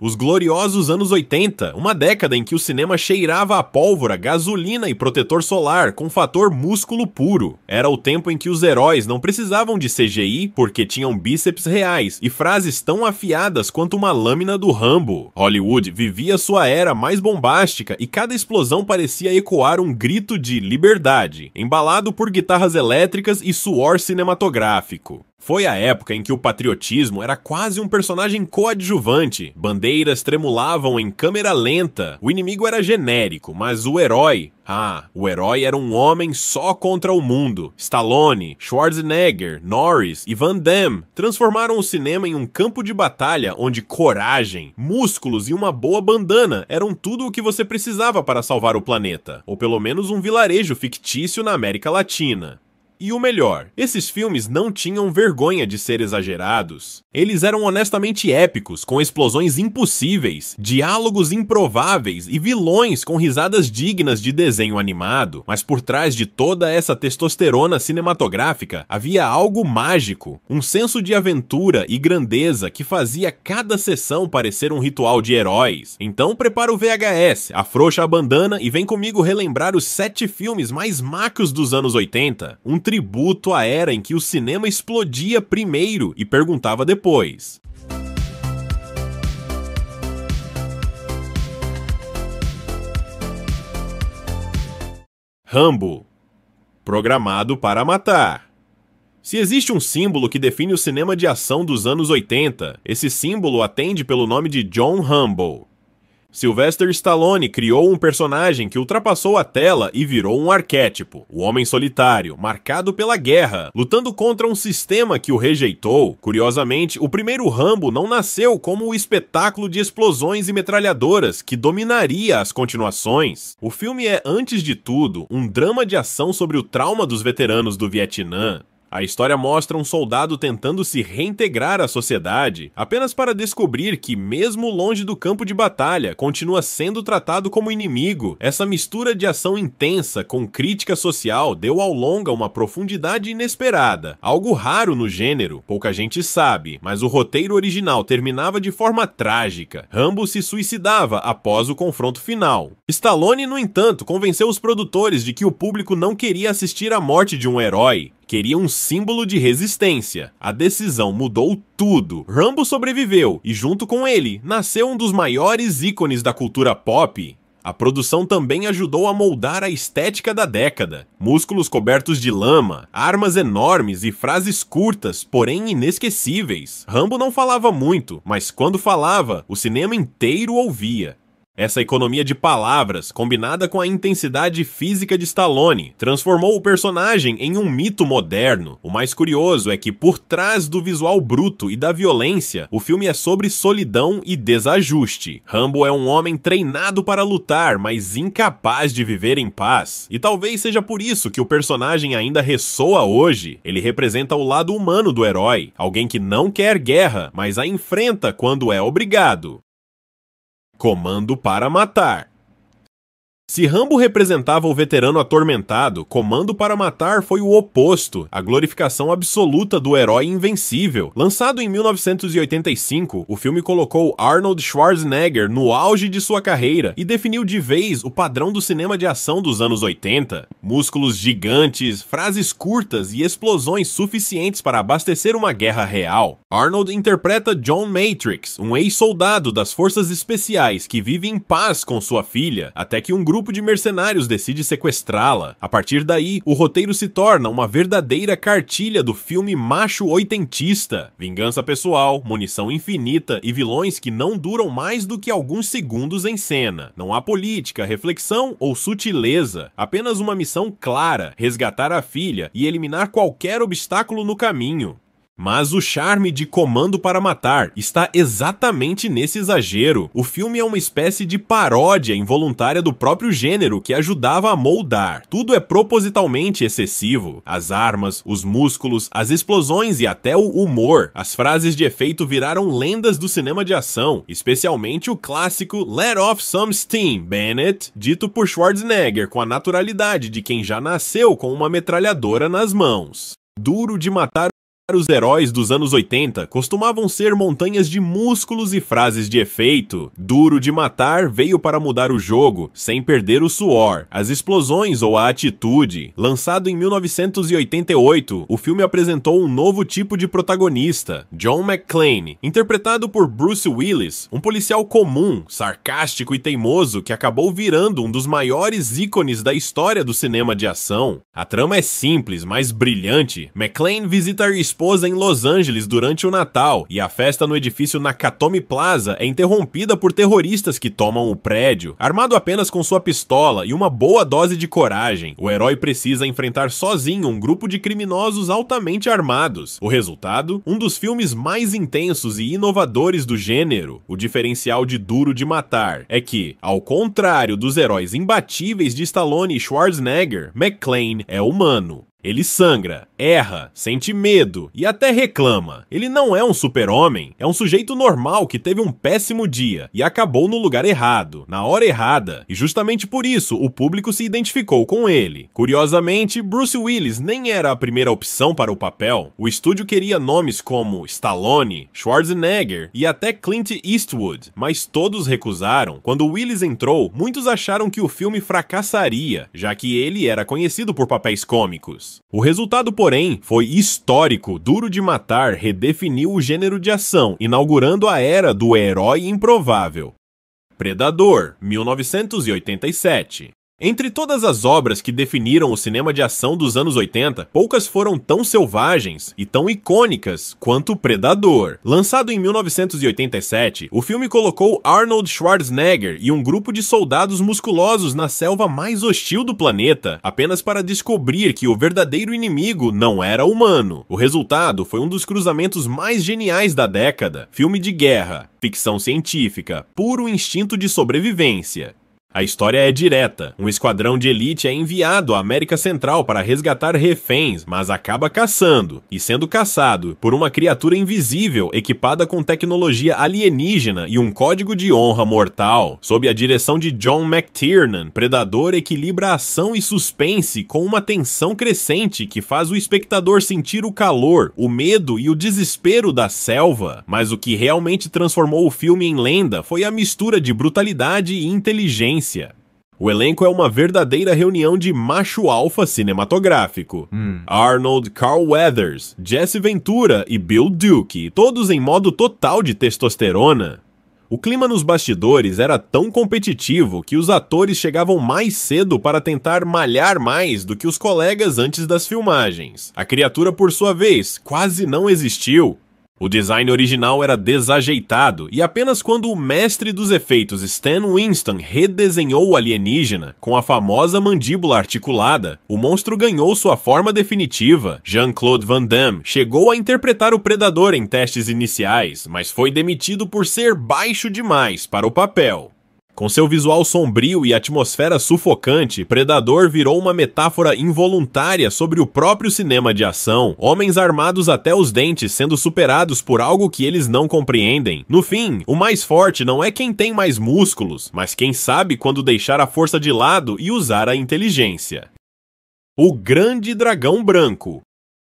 Os gloriosos anos 80, uma década em que o cinema cheirava a pólvora, gasolina e protetor solar com fator músculo puro. Era o tempo em que os heróis não precisavam de CGI porque tinham bíceps reais e frases tão afiadas quanto uma lâmina do Rambo. Hollywood vivia sua era mais bombástica e cada explosão parecia ecoar um grito de liberdade, embalado por guitarras elétricas e suor cinematográfico. Foi a época em que o patriotismo era quase um personagem coadjuvante, bandeiras tremulavam em câmera lenta, o inimigo era genérico, mas o herói era um homem só contra o mundo. Stallone, Schwarzenegger, Norris e Van Damme transformaram o cinema em um campo de batalha onde coragem, músculos e uma boa bandana eram tudo o que você precisava para salvar o planeta, ou pelo menos um vilarejo fictício na América Latina. E o melhor, esses filmes não tinham vergonha de ser exagerados. Eles eram honestamente épicos, com explosões impossíveis, diálogos improváveis e vilões com risadas dignas de desenho animado. Mas por trás de toda essa testosterona cinematográfica havia algo mágico, um senso de aventura e grandeza que fazia cada sessão parecer um ritual de heróis. Então prepara o VHS, afrouxa a bandana e vem comigo relembrar os 7 filmes mais macros dos anos 80. Um tributo à era em que o cinema explodia primeiro e perguntava depois. Rambo. Programado para matar. Se existe um símbolo que define o cinema de ação dos anos 80, esse símbolo atende pelo nome de John Rambo. Sylvester Stallone criou um personagem que ultrapassou a tela e virou um arquétipo, o homem solitário, marcado pela guerra, lutando contra um sistema que o rejeitou. Curiosamente, o primeiro Rambo não nasceu como o espetáculo de explosões e metralhadoras que dominaria as continuações. O filme é, antes de tudo, um drama de ação sobre o trauma dos veteranos do Vietnã. A história mostra um soldado tentando se reintegrar à sociedade, apenas para descobrir que, mesmo longe do campo de batalha, continua sendo tratado como inimigo. Essa mistura de ação intensa com crítica social deu ao longa uma profundidade inesperada, algo raro no gênero, pouca gente sabe, mas o roteiro original terminava de forma trágica. Rambo se suicidava após o confronto final. Stallone, no entanto, convenceu os produtores de que o público não queria assistir à morte de um herói. Queria um símbolo de resistência. A decisão mudou tudo. Rambo sobreviveu e, junto com ele, nasceu um dos maiores ícones da cultura pop. A produção também ajudou a moldar a estética da década. Músculos cobertos de lama, armas enormes e frases curtas, porém inesquecíveis. Rambo não falava muito, mas quando falava, o cinema inteiro ouvia. Essa economia de palavras, combinada com a intensidade física de Stallone, transformou o personagem em um mito moderno. O mais curioso é que, por trás do visual bruto e da violência, o filme é sobre solidão e desajuste. Rambo é um homem treinado para lutar, mas incapaz de viver em paz. E talvez seja por isso que o personagem ainda ressoa hoje. Ele representa o lado humano do herói, alguém que não quer guerra, mas a enfrenta quando é obrigado. Comando para matar. Se Rambo representava o veterano atormentado, Comando para Matar foi o oposto, a glorificação absoluta do herói invencível. Lançado em 1985, o filme colocou Arnold Schwarzenegger no auge de sua carreira e definiu de vez o padrão do cinema de ação dos anos 80. Músculos gigantes, frases curtas e explosões suficientes para abastecer uma guerra real. Arnold interpreta John Matrix, um ex-soldado das forças especiais que vive em paz com sua filha, até que um grupo de mercenários decide sequestrá-la. A partir daí, o roteiro se torna uma verdadeira cartilha do filme macho oitentista. Vingança pessoal, munição infinita e vilões que não duram mais do que alguns segundos em cena. Não há política, reflexão ou sutileza. Apenas uma missão clara: resgatar a filha e eliminar qualquer obstáculo no caminho. Mas o charme de Comando para Matar está exatamente nesse exagero. O filme é uma espécie de paródia involuntária do próprio gênero que ajudava a moldar. Tudo é propositalmente excessivo. As armas, os músculos, as explosões e até o humor. As frases de efeito viraram lendas do cinema de ação, especialmente o clássico "Let off some steam, Bennett", dito por Schwarzenegger com a naturalidade de quem já nasceu com uma metralhadora nas mãos. Duro de Matar Os heróis dos anos 80 costumavam ser montanhas de músculos e frases de efeito. Duro de Matar veio para mudar o jogo, sem perder o suor, as explosões ou a atitude. Lançado em 1988, o filme apresentou um novo tipo de protagonista, John McClane, interpretado por Bruce Willis, um policial comum, sarcástico e teimoso que acabou virando um dos maiores ícones da história do cinema de ação. A trama é simples, mas brilhante. McClane visita a esposa em Los Angeles durante o Natal, e a festa no edifício Nakatomi Plaza é interrompida por terroristas que tomam o prédio. Armado apenas com sua pistola e uma boa dose de coragem, o herói precisa enfrentar sozinho um grupo de criminosos altamente armados. O resultado? Um dos filmes mais intensos e inovadores do gênero. O diferencial de Duro de Matar é que, ao contrário dos heróis imbatíveis de Stallone e Schwarzenegger, McClane é humano. Ele sangra, erra, sente medo e até reclama. Ele não é um super-homem, é um sujeito normal que teve um péssimo dia e acabou no lugar errado, na hora errada, e justamente por isso o público se identificou com ele. Curiosamente, Bruce Willis nem era a primeira opção para o papel. O estúdio queria nomes como Stallone, Schwarzenegger e até Clint Eastwood, mas todos recusaram. Quando Willis entrou, muitos acharam que o filme fracassaria, já que ele era conhecido por papéis cômicos. O resultado, porém, foi histórico. Duro de Matar redefiniu o gênero de ação, inaugurando a era do herói improvável. Predador, 1987. Entre todas as obras que definiram o cinema de ação dos anos 80, poucas foram tão selvagens e tão icônicas quanto Predador. Lançado em 1987, o filme colocou Arnold Schwarzenegger e um grupo de soldados musculosos na selva mais hostil do planeta, apenas para descobrir que o verdadeiro inimigo não era humano. O resultado foi um dos cruzamentos mais geniais da década: filme de guerra, ficção científica, puro instinto de sobrevivência. A história é direta. Um esquadrão de elite é enviado à América Central para resgatar reféns, mas acaba caçando, e sendo caçado, por uma criatura invisível equipada com tecnologia alienígena e um código de honra mortal. Sob a direção de John McTiernan, Predador equilibra ação e suspense com uma tensão crescente que faz o espectador sentir o calor, o medo e o desespero da selva. Mas o que realmente transformou o filme em lenda foi a mistura de brutalidade e inteligência. O elenco é uma verdadeira reunião de macho alfa cinematográfico. Arnold, Carl Weathers, Jesse Ventura e Bill Duke, todos em modo total de testosterona. O clima nos bastidores era tão competitivo que os atores chegavam mais cedo para tentar malhar mais do que os colegas antes das filmagens. A criatura, por sua vez, quase não existiu. O design original era desajeitado, e apenas quando o mestre dos efeitos Stan Winston redesenhou o alienígena, com a famosa mandíbula articulada, o monstro ganhou sua forma definitiva. Jean-Claude Van Damme chegou a interpretar o Predador em testes iniciais, mas foi demitido por ser baixo demais para o papel. Com seu visual sombrio e atmosfera sufocante, Predador virou uma metáfora involuntária sobre o próprio cinema de ação, homens armados até os dentes sendo superados por algo que eles não compreendem. No fim, o mais forte não é quem tem mais músculos, mas quem sabe quando deixar a força de lado e usar a inteligência. O Grande Dragão Branco.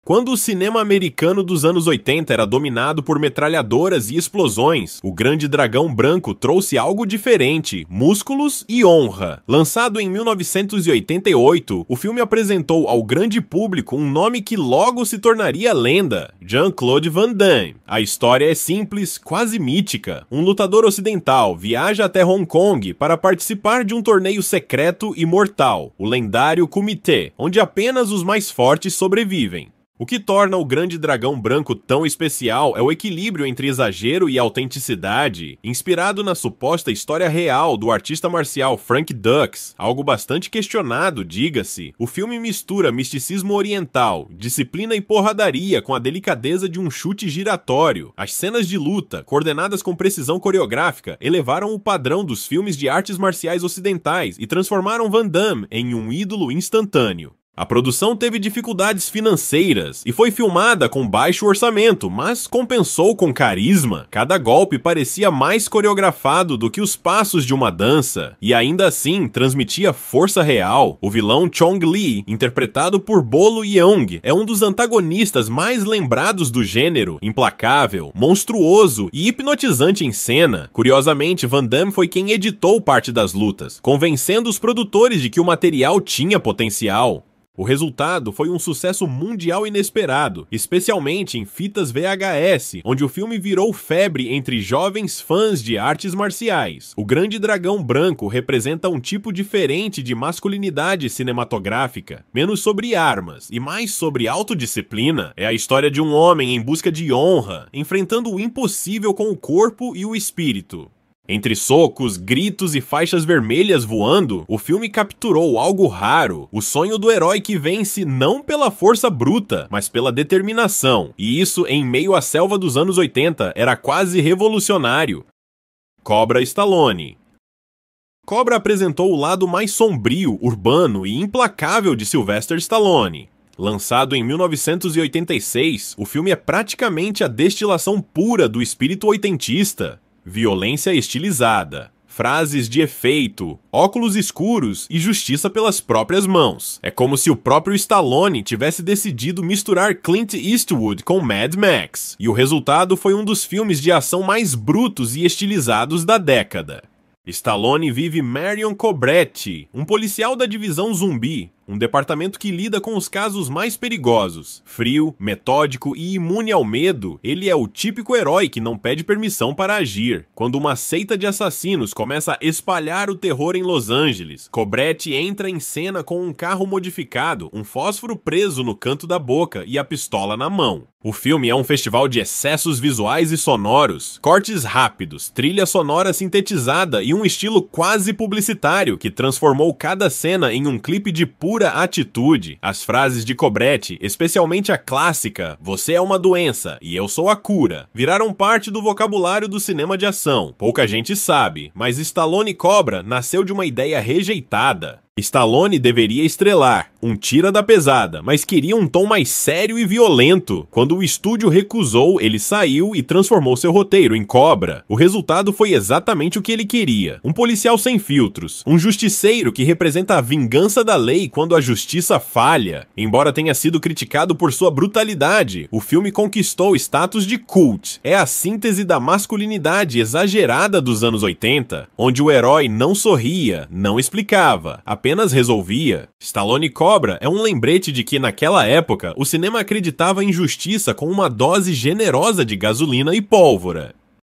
Quando o cinema americano dos anos 80 era dominado por metralhadoras e explosões, o Grande Dragão Branco trouxe algo diferente: músculos e honra. Lançado em 1988, o filme apresentou ao grande público um nome que logo se tornaria lenda: Jean-Claude Van Damme. A história é simples, quase mítica. Um lutador ocidental viaja até Hong Kong para participar de um torneio secreto e mortal, o lendário Kumite, onde apenas os mais fortes sobrevivem. O que torna o Grande Dragão Branco tão especial é o equilíbrio entre exagero e autenticidade, inspirado na suposta história real do artista marcial Frank Dux, algo bastante questionado, diga-se. O filme mistura misticismo oriental, disciplina e porradaria com a delicadeza de um chute giratório. As cenas de luta, coordenadas com precisão coreográfica, elevaram o padrão dos filmes de artes marciais ocidentais e transformaram Van Damme em um ídolo instantâneo. A produção teve dificuldades financeiras e foi filmada com baixo orçamento, mas compensou com carisma. Cada golpe parecia mais coreografado do que os passos de uma dança, e ainda assim transmitia força real. O vilão Chong Li, interpretado por Bolo Yeong, é um dos antagonistas mais lembrados do gênero, implacável, monstruoso e hipnotizante em cena. Curiosamente, Van Damme foi quem editou parte das lutas, convencendo os produtores de que o material tinha potencial. O resultado foi um sucesso mundial inesperado, especialmente em fitas VHS, onde o filme virou febre entre jovens fãs de artes marciais. O Grande Dragão Branco representa um tipo diferente de masculinidade cinematográfica, menos sobre armas e mais sobre autodisciplina. É a história de um homem em busca de honra, enfrentando o impossível com o corpo e o espírito. Entre socos, gritos e faixas vermelhas voando, o filme capturou algo raro, o sonho do herói que vence não pela força bruta, mas pela determinação, e isso em meio à selva dos anos 80 era quase revolucionário. Cobra Stallone. Cobra apresentou o lado mais sombrio, urbano e implacável de Sylvester Stallone. Lançado em 1986, o filme é praticamente a destilação pura do espírito oitentista. Violência estilizada, frases de efeito, óculos escuros e justiça pelas próprias mãos. É como se o próprio Stallone tivesse decidido misturar Clint Eastwood com Mad Max, e o resultado foi um dos filmes de ação mais brutos e estilizados da década. Stallone vive Marion Cobretti, um policial da divisão zumbi, um departamento que lida com os casos mais perigosos. Frio, metódico e imune ao medo, ele é o típico herói que não pede permissão para agir. Quando uma seita de assassinos começa a espalhar o terror em Los Angeles, Cobretti entra em cena com um carro modificado, um fósforo preso no canto da boca e a pistola na mão. O filme é um festival de excessos visuais e sonoros, cortes rápidos, trilha sonora sintetizada e um estilo quase publicitário que transformou cada cena em um clipe de pura atitude. As frases de Cobretti, especialmente a clássica "Você é uma doença e eu sou a cura", viraram parte do vocabulário do cinema de ação. Pouca gente sabe, mas Stallone Cobra nasceu de uma ideia rejeitada. Stallone deveria estrelar, um tira da pesada, mas queria um tom mais sério e violento. Quando o estúdio recusou, ele saiu e transformou seu roteiro em Cobra. O resultado foi exatamente o que ele queria. Um policial sem filtros, um justiceiro que representa a vingança da lei quando a justiça falha. Embora tenha sido criticado por sua brutalidade, o filme conquistou status de cult. É a síntese da masculinidade exagerada dos anos 80, onde o herói não sorria, não explicava, apenas resolvia. Stallone Cobra é um lembrete de que, naquela época, o cinema acreditava em justiça com uma dose generosa de gasolina e pólvora.